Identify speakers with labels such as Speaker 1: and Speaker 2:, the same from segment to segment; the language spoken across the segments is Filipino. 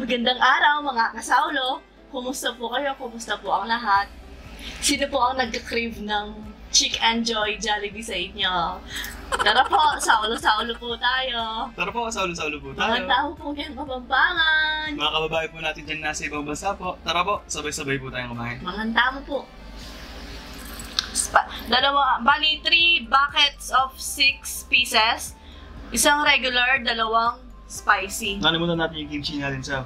Speaker 1: Magandang araw mga kasaulo! Kumusta po kayo? Kumusta po ang lahat? Sino po ang nag-crave ng Chick and Joy Jollibee sa inyo? Tara po, saulo-saulo po tayo!
Speaker 2: Tara po, saulo-saulo po tayo.
Speaker 1: Mga tao po ng Kapampangan!
Speaker 2: Mga kababae po natin dyan nasa ibang bansa po. Tara po, sabay-sabay po tayong kumain.
Speaker 1: Mga tao po. Bali, 3 buckets of 6 pieces. Isang regular, dalawang spicy.
Speaker 2: Ano muna natin yung kimchi natin sa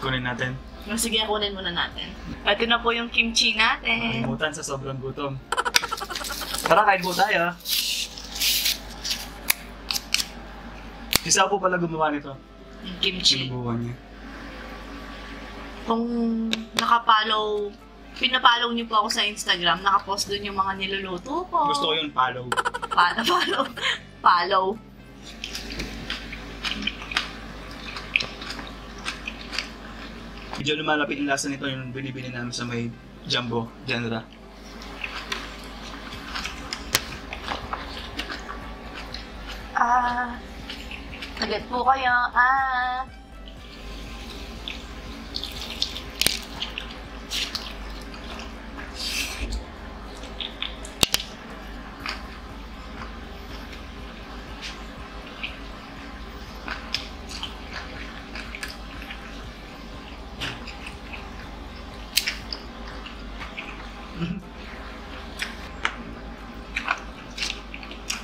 Speaker 2: kunin natin.
Speaker 1: Sige, kunin muna natin. Ito na po yung kimchi natin.
Speaker 2: Nakalimutan sa sobrang gutom. Tara, kain po tayo. Isa po pala gumawa nito.
Speaker 1: Yung kimchi.
Speaker 2: Sinubukan niya.
Speaker 1: Kung pinapollow niyo po ako sa Instagram, nakapost doon yung mga niluluto ko.
Speaker 2: Gusto ko yung follow.
Speaker 1: Follow.
Speaker 2: Medyo lumalapit yung lasa nito yung binibili namin sa may jumbo genre.
Speaker 1: Agad po kayo.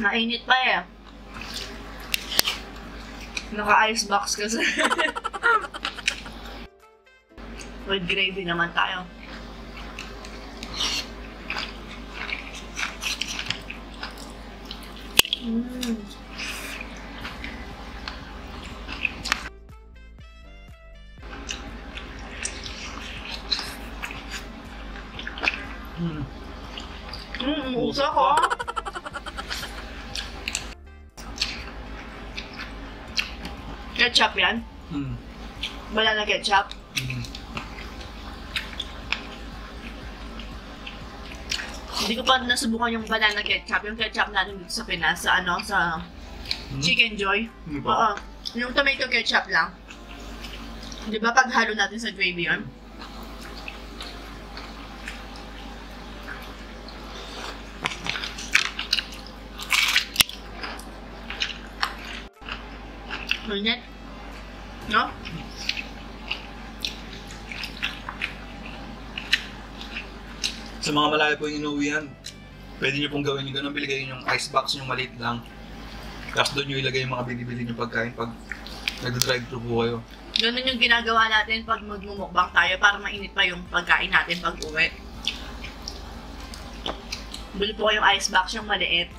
Speaker 1: Mainit pa eh. Naka-ice box kasi. With gravy naman tayo. Uso ko. Ketchup yan? Banana ketchup? Hindi ko pa nasubukan yung banana ketchup. Yung ketchup natin dito sa Pinas, sa Chick and Joy. Oo. Yung tomato ketchup lang. Di ba pag halo natin sa gravy yun? Mainit? No?
Speaker 2: Sa mga malayo po yung inuwihan, pwede nyo pong gawin yung ganun. Bili kayo yung ice box, yung maliit lang. Tapos doon nyo ilagay yung mga binibili nyo pagkain pag nag-drive-thru po kayo.
Speaker 1: Ganun yung ginagawa natin pag magmumukbang tayo para mainit pa yung pagkain natin pag uwi. Bili po yung ice box, yung maliit.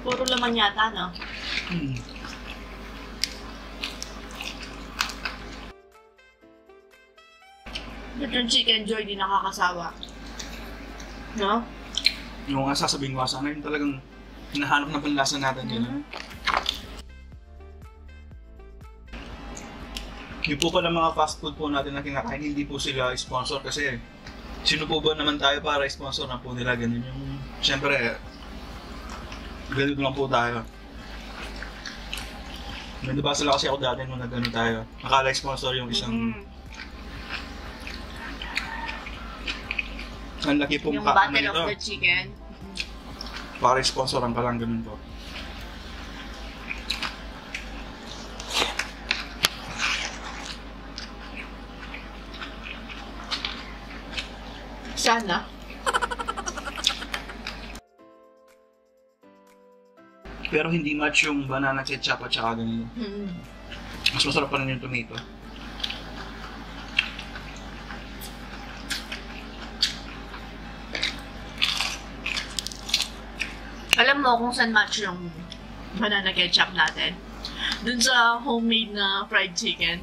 Speaker 1: Puro laman yata, no? Yung Chick and Joy, di nakakasawa. No?
Speaker 2: Yung nga sasabihin ko sana, yung talagang hinahanap na panlasa natin yun. Yung po pala mga fast food po natin na kinakain, hindi po sila sponsor kasi sino po ba naman tayo para sponsor na po nila ganun yung siyempre ganun lang po tayo. Nabasa lang kasi ako dati nung nag-ano tayo. Nakala sponsor yung isang ang laki pong
Speaker 1: yung Battle of the Chicken.
Speaker 2: Para sponsoran ka lang ganun po.
Speaker 1: Sana.
Speaker 2: Pero hindi match yung banana ketchup at saka ganun. Mas masarap pa rin yung tomato.
Speaker 1: Alam mo kung saan match yung banana ketchup natin? Dun sa homemade na fried chicken.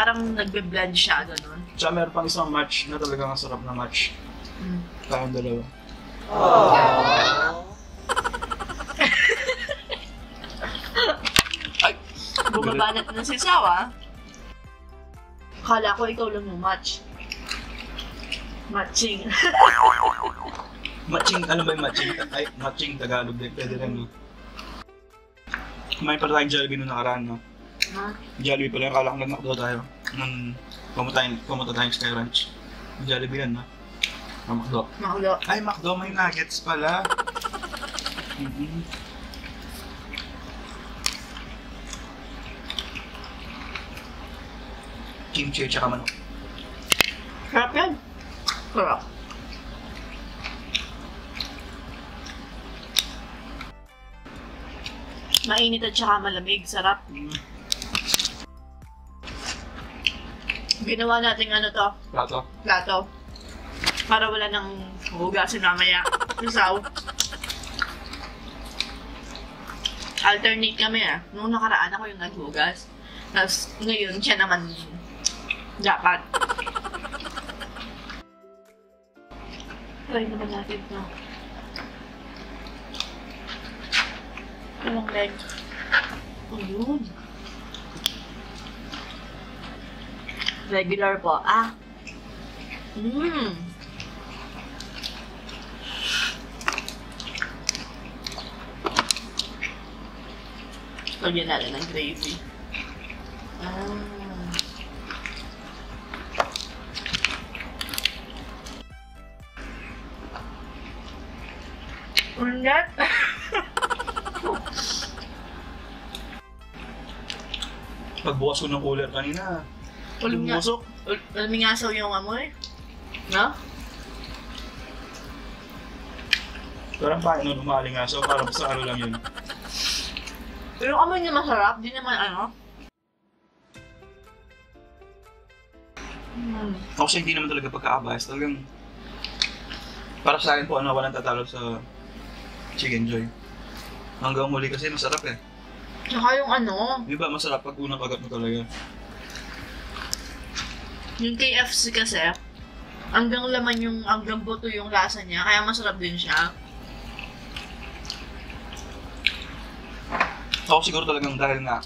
Speaker 1: parang nagbe-blend siya, ganun.
Speaker 2: Tsaka meron pang isang match na talagang masarap na match. Tayong dalawa. Ay!
Speaker 1: Bumabanat na si Sawa. Akala ko ikaw lang yung match. Matching.
Speaker 2: Matching, ano ba yung matching? Ay, matching Tagalog din. Pwede rin, no? Kumain pala tayong Jollibee nung nakaraan, no?
Speaker 1: Ha?
Speaker 2: Jollibee pala, akala ko nag-McDo tayo. Nung pumunta tayong Sky Ranch. Jollibee yan, no? McDo.
Speaker 1: Makulo.
Speaker 2: Ay, McDo, may nuggets pala. Kimchi at saka manok.
Speaker 1: Sarap yan. Sarap. Mainit at saka malamig. Sarap. Ginawa natin ano to,
Speaker 2: Plato.
Speaker 1: plato. Para wala nang hugasin mamaya. Lusaw. Alternate kami ah. Nung nakaraan ako yung naghugas. Tapos ngayon siya naman dapat. Try naman natin to. Walang leg. Oh, yun. Regular po. Ah. Lagyan natin ng gravy. Unat?
Speaker 2: Pagbukas ko ng cooler kanina, lumusok.
Speaker 1: Lumingasaw yung amoy. No?
Speaker 2: Parang paano umalingasaw, parang sa ano lang yun.
Speaker 1: Pero yung amoy niya masarap, di naman ano.
Speaker 2: Ako kasi hindi naman talaga pagkakabayas. Talagang para sa akin po, ano, walang tatalo sa Chicken Joy. Hanggang muli kasi masarap eh.
Speaker 1: Tsaka yung ano,
Speaker 2: Di ba masarap pag unang kagat mo talaga?
Speaker 1: yung KFC kasi, hanggang laman yung, hanggang buto yung lasa niya, kaya masarap din siya.
Speaker 2: Ako siguro talagang dahil nga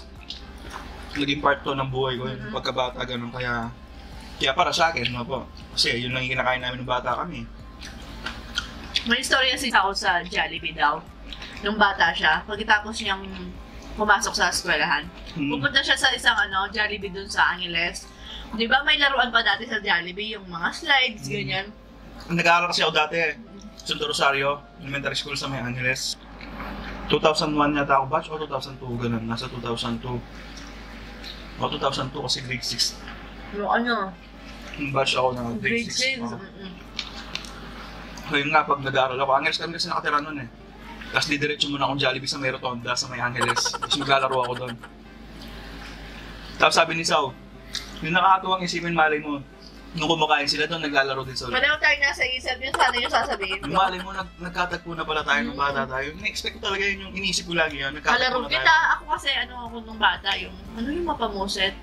Speaker 2: naging part to ng buhay ko, yung pagkabata, ganun. Kaya para sa akin, no po. Kasi yun lang yung kinakain namin ng bata kami.
Speaker 1: May istorya si ako sa Jollibee daw. Nung bata siya, pagkatapos niyang pumasok sa eskwelahan, pupunta siya sa isang Jollibee dun sa Angeles. Di ba may laruan pa dati sa Jollibee, yung mga slides, ganyan.
Speaker 2: Nag-aaral kasi ako dati eh. Santo Rosario, elementary school sa May Angeles. 2001 yata ako batch o 2002, ganun. Nasa 2002. O 2002 kasi grade 6.
Speaker 1: Yung ano?
Speaker 2: Yung batch ako na grade 6. So yun nga, pag nag-aaral ako, Angeles kami kasi nakatira nun eh. Tapos didiretso muna akong Jollibee sa May Rotonda sa May Angeles. Tapos maglalaro ako doon. Tapos sabi ni Sao, yung nakakatuwang isipin, malay mo, nung kumakain sila doon, naglalaro din sa ulit.
Speaker 1: Pareho tayo nasa isip, yun sana yung sasabihin ko.
Speaker 2: Malay mo, nagkatagpo na pala tayo nung bata tayo. Na-expect ko talaga yun, yung inisip ko lagi yun. Nagkatagpo
Speaker 1: Kalaro
Speaker 2: na
Speaker 1: kita,
Speaker 2: tayo.
Speaker 1: ako kasi ako nung bata, yung mapamuset.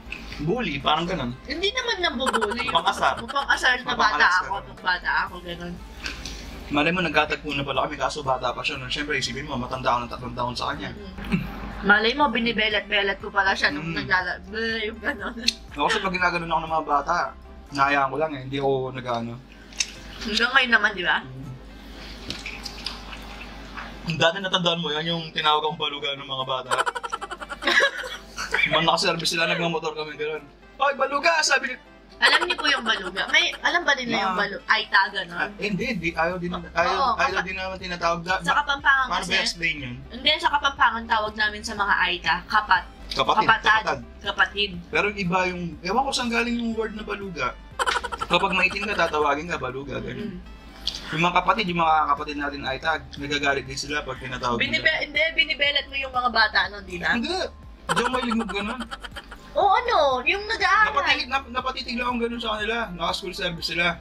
Speaker 2: Bully, parang ganun.
Speaker 1: Hindi naman nambubuli.
Speaker 2: Mapang-asar.
Speaker 1: Mapang-asar na bata
Speaker 2: Mapang-alas
Speaker 1: ako,
Speaker 2: ka.
Speaker 1: nung bata ako, ganun.
Speaker 2: Malay mo, nagkatagpo na pala kami, kaso bata pa siya. Siyempre, isipin mo, matanda ako ng 3 taon sa kanya.
Speaker 1: Malay mo, binibelat-belat ko pala siya nung yung gano'n.
Speaker 2: Ako kasi pag ginaganon ako ng mga bata, nahayaan ko lang eh, hindi ako nag-ano.
Speaker 1: Hanggang ngayon naman, di ba?
Speaker 2: Dati natandaan mo yan, yung tinawag akong baluga ng mga bata. Man nakaservice sila, nagmamotor kami gano'n. Oy, baluga! Sabi niya.
Speaker 1: Alam niyo po yung baluga. Alam ba nila yung baluga? Aita, gano'n?
Speaker 2: Hindi. Ayaw din naman tinatawag.
Speaker 1: Sa Kapampangan
Speaker 2: Paano
Speaker 1: kasi.
Speaker 2: ba explain yun?
Speaker 1: Hindi, sa Kapampangan tawag namin sa mga Aita, kapatid.
Speaker 2: Pero iba yung, ewan ko saan galing yung word na baluga. Kapag maitim ka, tatawagin ka, baluga, ganyan. Yung mga kapatid, yung mga kapatid natin ay tag, nagagalit din sila pag tinatawag nila.
Speaker 1: Hindi, binibelat mo yung mga bata, di ba?
Speaker 2: Hindi. Hindi ako mahilig mag ganun.
Speaker 1: O yung nag-aaral.
Speaker 2: Napatitig lang akong ganun sa kanila. Naka-school service sila.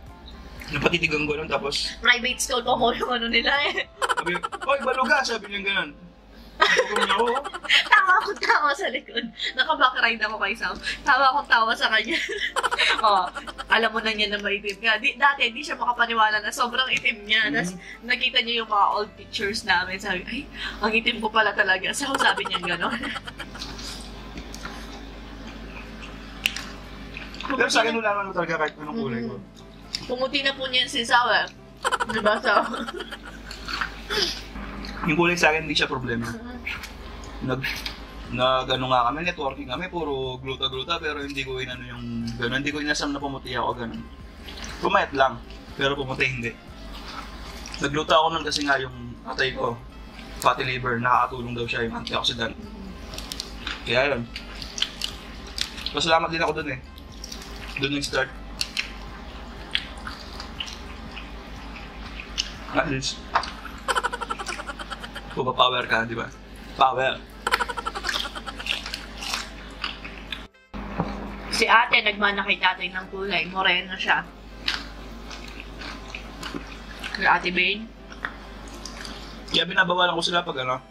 Speaker 2: Napatitig ang ganun, tapos
Speaker 1: Private school ko yung nila eh.
Speaker 2: sabi, oy, baluga! Sabi niya ganun. Pagod niya ako.
Speaker 1: Tawa akong tawa sa likod. Naka-backride ako kay Sam. Tawa akong tawa sa kanya. Alam mo na niya na maitim ka. Dati, di siya makapaniwala na sobrang itim niya. Tapos, nakita niya yung mga old pictures namin. Sabi, ay, ang itim ko pala talaga. So, sabi niya gano'n.
Speaker 2: Pero sa akin, wala naman talaga kahit anong kulay ko.
Speaker 1: Pumuti na po niya si Sam, eh. Diba, Sam?
Speaker 2: Yung kulay sa akin, hindi siya problema. Ano nga kami, networking kami, puro gluta-gluta, pero hindi ko inano yung gano'n. Hindi ko inasam na pumuti ako, gano'n. Pumayat lang, pero pumuti hindi. Nagluta ako nun kasi nga yung atay ko, fatty liver, nakakatulong daw siya yung antioxidant. Kaya yun. Pasalamat din ako dun eh. Doon nag-start. At least, power ka, di ba? Power.
Speaker 1: Si ate, nagmana kay tatay ng kulay. Moreno siya. Kay ate Bane.
Speaker 2: Kaya binabawalan ko sila pag ano,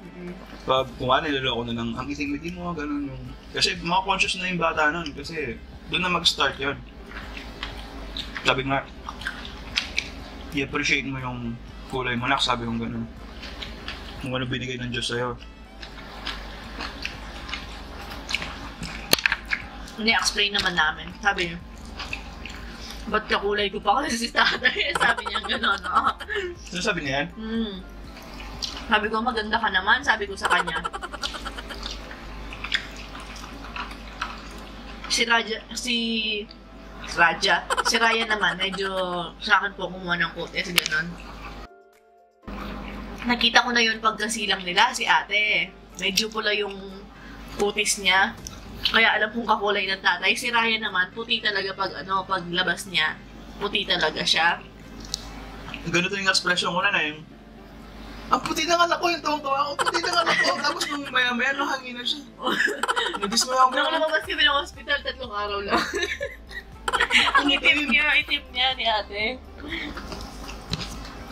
Speaker 2: pag kung ano, niloloko na ng ang iting-iting mo, gano'n yung... Kasi mga conscious na yung bata nun, kasi doon na mag-start yun. Sabi nga, i-appreciate mo yung kulay mo, nak, sabi kong gano'n. Kung ano binigay ng Diyos sa'yo.
Speaker 1: Ni-explain naman namin. Sabi niya, ba't kakulay ko pa kasi si tatay? Sabi niya gano'n,
Speaker 2: Ano sabi niya yan?
Speaker 1: Sabi ko, maganda ka naman. Sabi ko sa kanya. Si Raya naman, medyo sa akin po kumuha ng kutes, gano'n. Nakita ko na yun pagkasilang nila, si ate. Medyo pula yung kutis niya. Kaya alam kong kakulay ng tatay. Si Raya naman, puti talaga pag labas niya. Puti talaga siya.
Speaker 2: Ganito yung expression ko na yung ang puti ng anak ko, yung tawang-tawa ako, puti ng anak ko. Tapos nung maya-maya, nahangin na siya. Nag-dismay ako.
Speaker 1: Nung lumabas kami ng hospital, 3 araw lang. Ang itim niya ni ate.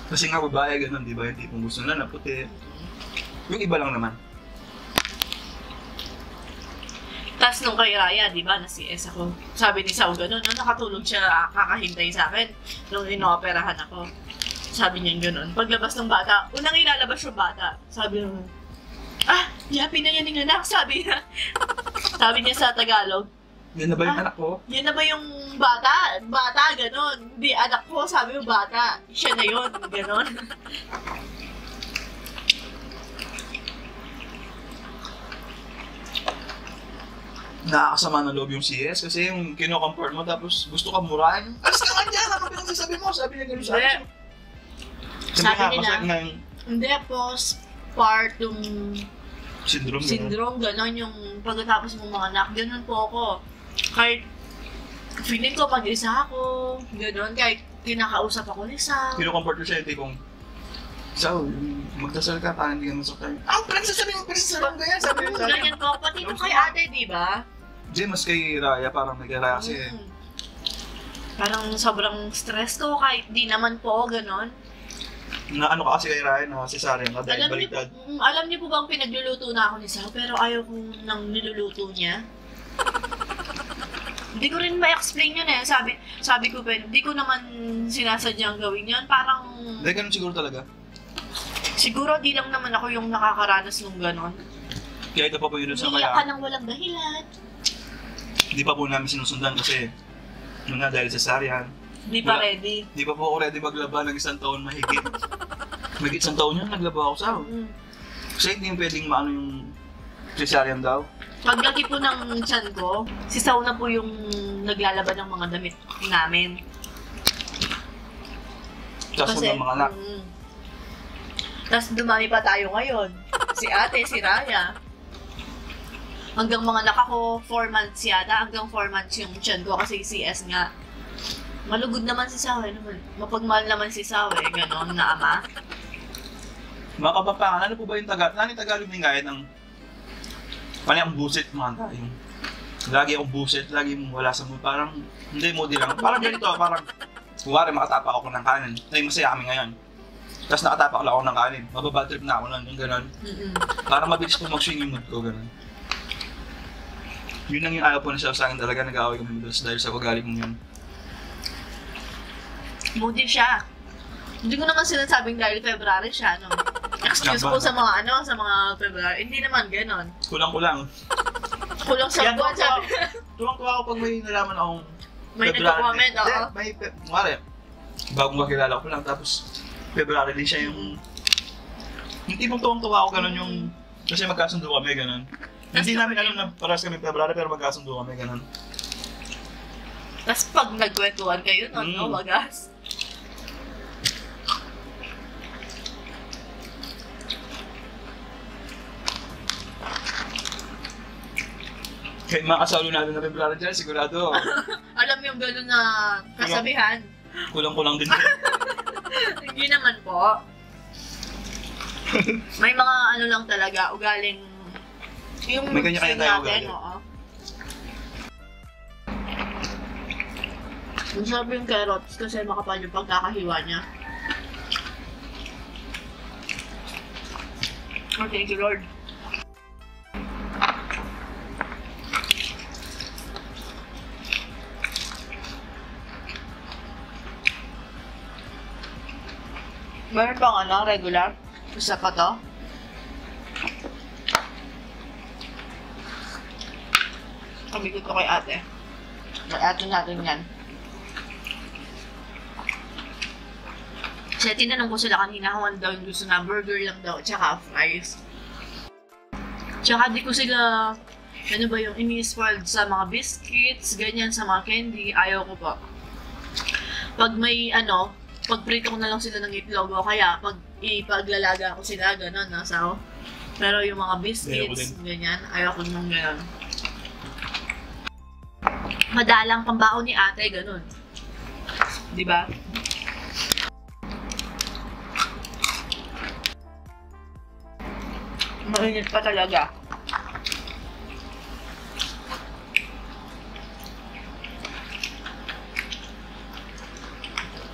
Speaker 2: Kasi nga babae, ganun, di ba? Yung tipong gusto na puti. Yung iba lang naman.
Speaker 1: Tapos nung kay Raya, di ba, na-CS ako. Sabi ni Sao gano'n, nakatulog siya, kakahintay sa akin nung inooperahan ako. Sabi niya gano'n. Paglabas ng bata, unang ilalabas yung bata. Sabi niya, yapi na yan yung anak, sabi niya. Sabi niya sa Tagalog.
Speaker 2: Yan na ba yung anak ko?
Speaker 1: Yan na ba yung bata? Bata, gano'n. Hindi, anak ko, sabi yung bata. Siya na yun, gano'n.
Speaker 2: Nakakasama ng loob yung CS kasi yung kino-compare mo tapos gusto ka murahin. Alas ka nga dyan! Ano pinagsasabi mo? Sabi niya gano'n sa akin.
Speaker 1: Sabi nila, hindi, postpartum syndrome, gano'n yung pagkatapos mong mga anak, gano'n po ako. Kahit feeling ko pag isa ako, gano'n, kahit kinakausap ako ni Sam.
Speaker 2: Kino-compare ko siya yung tipong, Sao, magdasal ka, parang hindi ka masaktan. Pinagsasabi mo ganyan, sabi niya sa akin.
Speaker 1: Ganyan po, pati nung kay ate, di ba?
Speaker 2: Hindi, mas kay Raya, parang nag-Raya kasi.
Speaker 1: Parang sobrang stress ko, kahit di naman po, gano'n.
Speaker 2: Na ano ka kasi kay Ryan, na cesarean ka dahil baliktad.
Speaker 1: Alam niyo po bang pinagluluto na ako ni Sao, pero ayaw kong nang niluluto niya. Hindi ko rin ma-explain yun eh. Sabi ko, hindi ko naman sinasadyang gawin yun. Parang...
Speaker 2: Hindi, ganun siguro talaga.
Speaker 1: Siguro di lang naman ako yung nakakaranas ng gano'n.
Speaker 2: Kaya ito pa po yun sa
Speaker 1: umiyak
Speaker 2: kaya...
Speaker 1: ka ng walang dahilan.
Speaker 2: Hindi pa po namin sinusundan kasi yun nga dahil cesarean.
Speaker 1: Hindi pa ready.
Speaker 2: Hindi pa po ako ready maglaba ng 1 taon mahigit. Mahigit 1 taon yun, naglaba ako sa Kasi hindi yung pwedeng maano yung cesarean daw.
Speaker 1: Paglaki po ng tiyan ko, si Sao na po yung naglalaban ng mga damit namin.
Speaker 2: Tapos ng mga anak.
Speaker 1: Tapos dumami pa tayo ngayon. Si ate, si Raya. Hanggang mga anak ako, 4 months yata. Hanggang 4 months yung tiyan ko kasi CS nga. Malugod naman si Sao, mapagmahal naman si Sao, gano'n na ama.
Speaker 2: Mga kabapangan, ano po ba yung Tagalog ng gaya ng pali ang busit mga tayo. Lagi akong busit, lagi mong wala sa mo. Parang, hindi mo lang. Parang ganito, parang, kuwari makatapa ako ng kanan. Ay, masaya kami ngayon. Tapos nakatapak lang ako ng kanin. Mababad trip na ako nun, yung gano'n. Para mabilis po mag-swing yung mood ko, gano'n. Yun lang yung ayaw po na siya sa akin talaga, nag-aaway kami doon dahil sa ugali kong yun.
Speaker 1: Moody siya. Hindi ko naman sinasabing dahil February siya, no? Excuse ko sa mga sa mga February. Hindi naman gano'n.
Speaker 2: Kulang-kulang.
Speaker 1: Kulang sa buwan, sabi.
Speaker 2: Tuwang-tuwa ako pag may nalaman akong
Speaker 1: May nagko-comment, oo.
Speaker 2: May, bagong kakilala ko lang, tapos February din siya yung tipong tuwang-tuwa ako gano'n yung, kasi magkasundo kami gano'n. Hindi namin alam na paras kami February pero magkasundo kami gano'n.
Speaker 1: Tapos pag nagkwentuhan kayo, no, wagas.
Speaker 2: Kahit makasalo natin na February dyan, sigurado.
Speaker 1: Alam yung gano'n na kasabihan.
Speaker 2: Kulang-kulang din.
Speaker 1: Hindi naman po. May mga ano lang talaga, ugaling yung
Speaker 2: may kanya-kanya tayo ugali.
Speaker 1: oo. Masarap yung carrots kasi makapal yung pagkakahiwa niya. Oh, thank you, Lord. Meron pang ano, regular? Isa pa to? Kamigit ko kay ate. Kay ate natin yan. Kasi tinanong ko sila kanina kung ano daw yung gusto na burger lang daw, tsaka fries. Tsaka di ko sila, ano ba yung ini-spoiled sa mga biscuits, ganyan, sa mga candy, ayaw ko pa. Pag may ano, pagprito ko na lang sila ng itlog o kaya pag ipaglalaga ko sila, gano'n, nasa. Pero yung mga biscuits, ganyan, ayaw ko nung gano'n. Madalang pambaon ni ate, gano'n. Diba? Mainit pa talaga.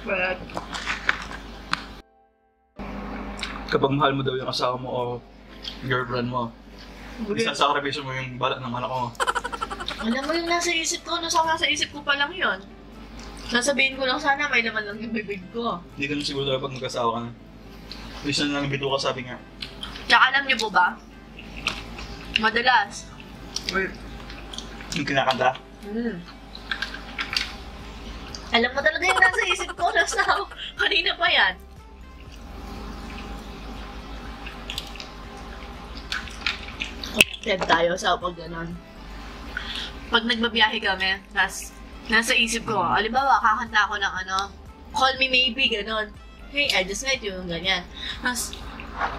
Speaker 1: But,
Speaker 2: Kapag mahal mo daw yung asawa mo o girlfriend mo, isasakripisyo mo yung balat ng anak mo.
Speaker 1: alam mo yung nasa isip ko, nasa isip ko pa lang yun. Sasabihin ko lang sana may laman lang yung bibig ko.
Speaker 2: Hindi ka nang siguro pag mag-asawa ka na. Bisa na lang bito ka, sabi nga.
Speaker 1: Tsaka alam niyo po ba? Madalas.
Speaker 2: Yung kinakanta.
Speaker 1: Alam mo talaga yung nasa isip ko, nasa kanina pa yan. Connected tayo sa pag gano'n. Pag nagbabiyahe kami, nasa isip ko, alimbawa, kakanta ako ng ano, Call Me Maybe, gano'n. Hey, I just met you, ganyan. Tapos,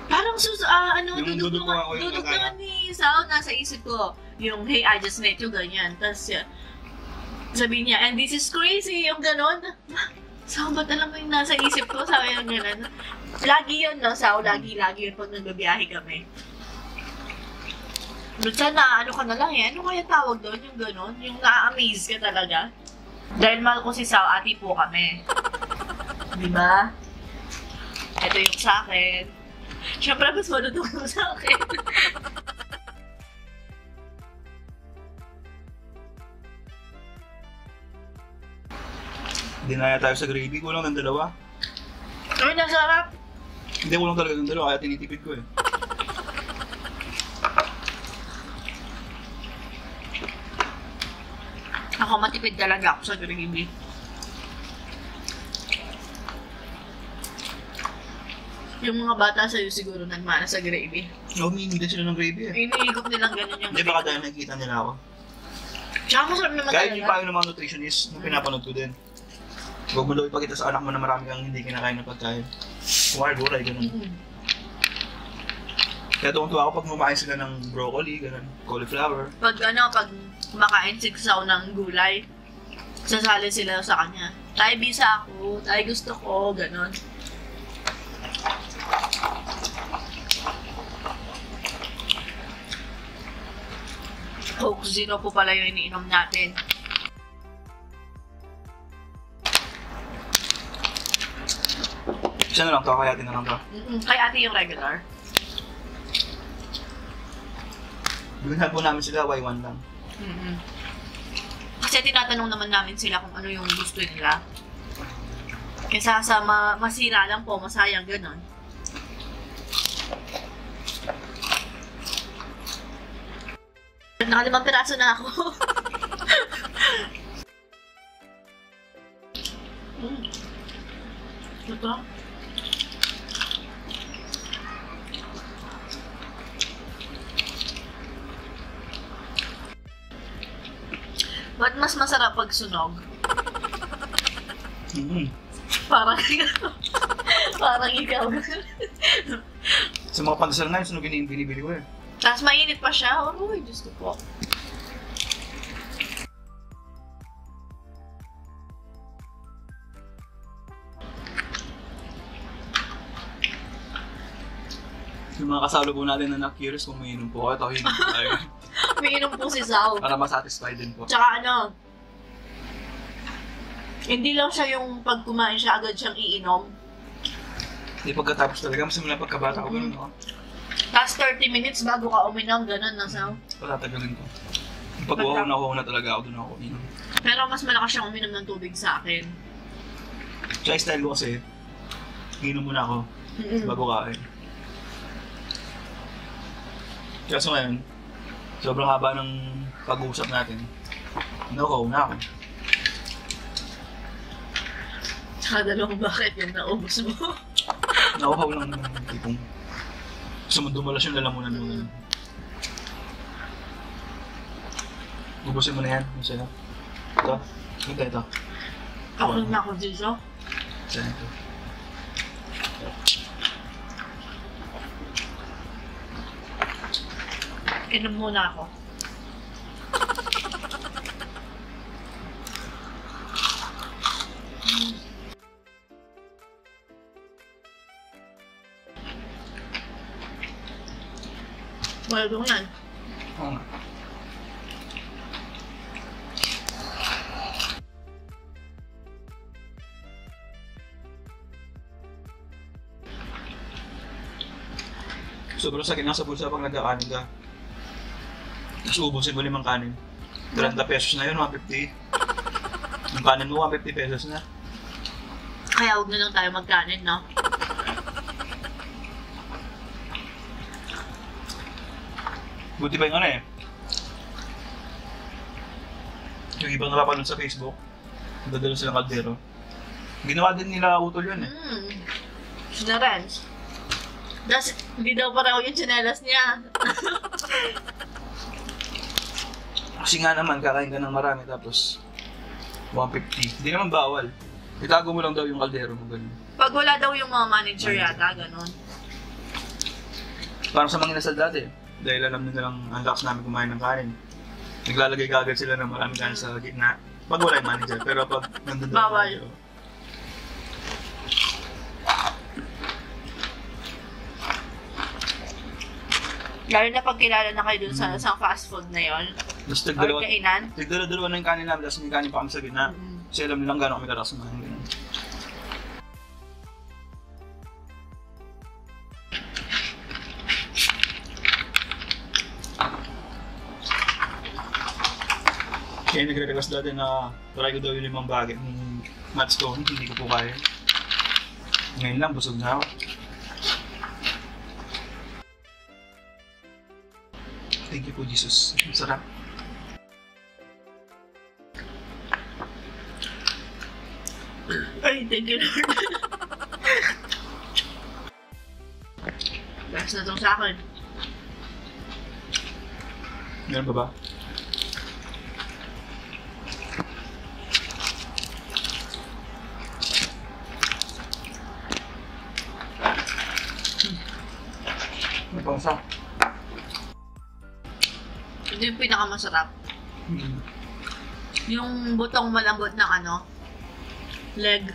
Speaker 1: parang dudugtungan ni Sao, nasa isip ko, yung Hey, I just met you, ganyan. Tapos, sabi niya, and this is crazy, yung gano'n. Sao, ba't alam mo yung nasa isip ko? Sabi yung gano'n. Lagi yun, no, Sao, lagi yun pag nagbabiyahe kami. Minsan na, ano ka na lang eh, ano kaya tawag doon, yung gano'n? Yung na-amaze ka talaga. Dahil mahal ko si Sao, ati po kami. Diba? Ito yung sa akin. Siyempre, mas malutong yung sa akin.
Speaker 2: Dinaya tayo sa gravy, kulang ng dalawa.
Speaker 1: Ay, nasarap!
Speaker 2: Hindi kulang talaga ng dalawa, kaya tinitipid ko eh.
Speaker 1: Ako matipid talaga ako sa gravy. Yung mga bata sa'yo siguro nagmana sa gravy.
Speaker 2: Umiinig din sila ng gravy eh.
Speaker 1: Iniigop nilang ganun yung
Speaker 2: Hindi baka dahil nakikita nila ako.
Speaker 1: Tsaka masarap naman
Speaker 2: Kahit
Speaker 1: talaga.
Speaker 2: yung payo ng mga nutritionist, yung pinapanood ko din. Huwag mo daw ipakita sa anak mo na marami kang hindi kinakain na pagkain. Kumari, buray, ganun. Kaya tuwang-tuwa ako pag kumakain sila ng broccoli, ganun, cauliflower.
Speaker 1: Pag kumakain sigsaw ng gulay, sasali sila sa kanya. Tay, bisa ako. Tay, gusto ko. Ganon. Coke Zero po pala yung iniinom natin.
Speaker 2: Siya na lang to, kaya na lang to.
Speaker 1: Kay ate yung regular.
Speaker 2: Binigyan po namin sila, Y1 lang.
Speaker 1: Kasi tinatanong naman namin sila kung ano yung gusto nila. Kesa sa masira lang po, masayang gano'n. Nakalimang piraso na ako. Ito. Ba't mas masarap pag sunog? Parang ikaw.
Speaker 2: Sa mga pandesal nga, yung sunugin yung binibili ko eh.
Speaker 1: Tapos mainit pa siya. Uy, Diyos ko po.
Speaker 2: Yung mga kasalo po natin na na-curious kung may inom po ako, ito hindi tayo.
Speaker 1: May inom po si Sao.
Speaker 2: Para masatisfy din po.
Speaker 1: Tsaka ano, hindi lang siya yung pag kumain siya agad siyang iinom.
Speaker 2: Hindi pagkatapos talaga, mas mula pagkabata ko ganun ako.
Speaker 1: Tapos 30 minutes bago ka uminom, ganun na Sao.
Speaker 2: Patatagalin ko. Pag uhaw na talaga ako, doon ako inom.
Speaker 1: Pero mas malakas siyang uminom ng tubig sa akin.
Speaker 2: Tsaka style ko kasi, inom muna ako bago kain. Kaso ngayon, sobrang haba ng pag-uusap natin. Nauhaw na ako.
Speaker 1: Tsaka dalawang bakit yung naubos mo.
Speaker 2: Nauhaw lang naman yung tipong gusto mo dumalas yung lalamunan mo. Ubusin mo na yan. Ano sa'yo? Ito? Ito.
Speaker 1: Ako na ako dito.
Speaker 2: Sa'yo ito.
Speaker 1: Inom muna ako. Wala doon yan.
Speaker 2: Oo nga. Sobrang sakit na sa bulsa pag nagkakanin ka. Tapos ubusin mo 5 kanin. 30 pesos na yun, 150. Yung kanin mo, 150 pesos na.
Speaker 1: Kaya huwag na lang tayo magkanin, no?
Speaker 2: Buti pa yung ano eh. Yung ibang napapanood sa Facebook, dadalo silang kaldero. Ginawa din nila utol yun eh.
Speaker 1: Na rin. Das, hindi daw pareho yung tsinelas niya.
Speaker 2: Kasi nga naman, kakain ka ng marami tapos 150. Hindi naman bawal. Itago mo lang daw yung kaldero mo, ganun.
Speaker 1: Pag wala daw yung mga manager yata, ganun.
Speaker 2: Parang sa mga inasal dati, dahil alam nilang ang lakas namin kumain ng kanin. Naglalagay kagad sila ng maraming kanin sa gitna. Pag wala yung manager, pero pag nandun daw
Speaker 1: bawal.
Speaker 2: Manager,
Speaker 1: Lalo na pag kilala na kayo dun sa fast food na yon.
Speaker 2: Tapos
Speaker 1: Or kainan.
Speaker 2: dalawa na yung kanin namin, tapos may kanin pa kami sa gitna. Kasi alam nilang gano'n kami karakas kumain. Kaya nagre-request dati na try ko daw yung 5 bagay ng Matstone, hindi ko po kaya. Ngayon lang, busog na ako. Thank you po, Jesus. Ang sarap.
Speaker 1: Ay, thank you, Lord. Last na itong sa akin.
Speaker 2: Meron ba ba? May pangsa.
Speaker 1: Ito yung pinakamasarap. Yung butong malambot ng ano, leg.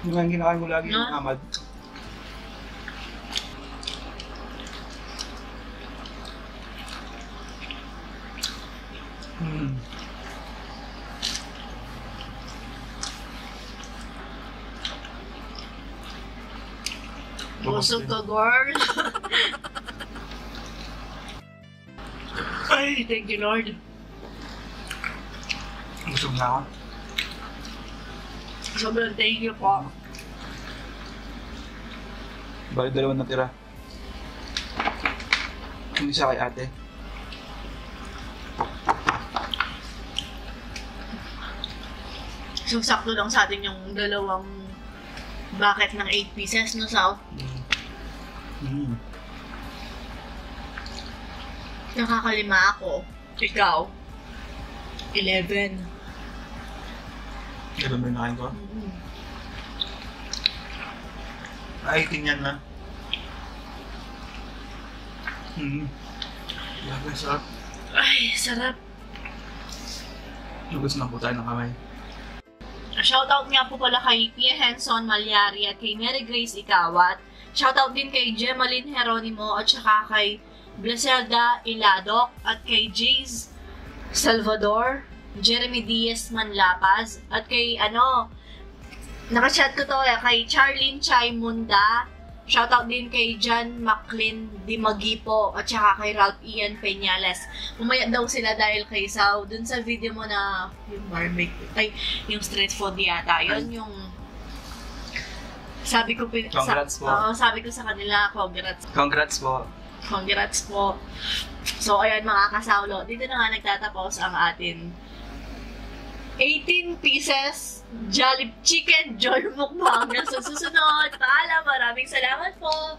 Speaker 2: Yung nga kinakain ko lagi
Speaker 1: No?
Speaker 2: yung amad.
Speaker 1: Busog ka, girl. Ay, thank you, Lord.
Speaker 2: Busog na ako.
Speaker 1: Sobrang thank you po.
Speaker 2: Bali, 2 natira. Yung isa kay ate.
Speaker 1: So, sakto lang sa atin yung 2 bucket ng 8 pieces, no, Sao? Nakakalima ako. Ikaw? 11.
Speaker 2: Ilan ba yung nakain ko? Ay, tingnan na. Grabe, sarap.
Speaker 1: Ay, sarap.
Speaker 2: Lugas na po tayo ng kamay.
Speaker 1: Shoutout nga po pala kay Pia Henson Malyari at kay Mary Grace Ikawat. Shoutout din kay Gemaline Heronimo at saka kay Blaselda Iladok at kay Jays Salvador, Jeremy Diaz Manlapaz at kay nakachat ko to kay Charlene Chai Munda. Shoutout din kay John Macklin Dimagipo at saka kay Ralph Ian Peñales. Umayat daw sila dahil kay Sao. Dun sa video mo na yung barbecue, yung street food yata. Yun yung sabi ko
Speaker 2: Congrats po.
Speaker 1: sabi ko sa kanila, congrats.
Speaker 2: Congrats po.
Speaker 1: Congrats po. So, ayan mga kasawlo. Dito na nga nagtatapos ang atin 18 pieces Jolly Chicken Joy Mukbang. Sa susunod, paalam. Maraming salamat po.